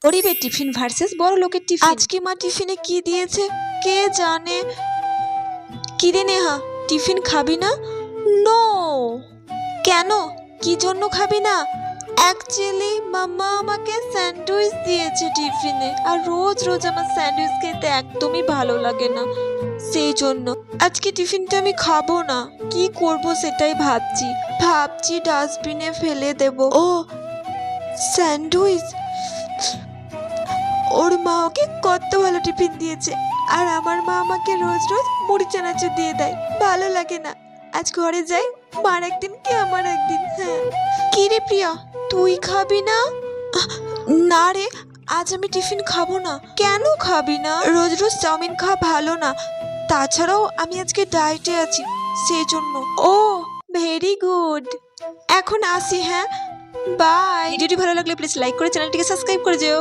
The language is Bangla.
গরিবের টিফিন ভার্সেস বড় লোকের টিফিন। আজকে মা টিফিনে কি দিয়েছে কে জানে। কি রে নেহা, টিফিন খাবি না? নো। কেন, কি জন্য খাবি না? অ্যাকচুয়ালি মাম্মা আমাকে স্যান্ডউইচ দিয়েছে টিফিনে, আর রোজ রোজ আমার স্যান্ডউইচ খেতে একদমই ভালো লাগে না, সেই জন্য আজকে টিফিনটা আমি খাবো না। কি করব সেটাই ভাবছি ডাস্টবিনে ফেলে দেব। ও স্যান্ডউইচ, ওর মা ওকে কত ভালো টিফিন দিয়েছে, আর আমার মা আমাকে রোজ রোজ মুড়ি চানাচুর দিয়ে দেয়, ভালো লাগে না। আজ ঘরে যাই, মার একদিন কি আমার একদিন। হ্যাঁ। কি রে প্রিয়া, তুই খাবি না? না রে, আজ আমি টিফিন খাবো না। কেন খাবি না? রোজ রোজ চাউমিন খাওয়া ভালো না, তাছাড়াও আমি আজকে ডায়েটে আছি, সেই জন্য। ও ভেরি গুড, এখন আসি। হ্যাঁ বাই। ভিডিওটি ভালো লাগলে প্লিজ লাইক করে চ্যানেলটিকে সাবস্ক্রাইব করে যেও।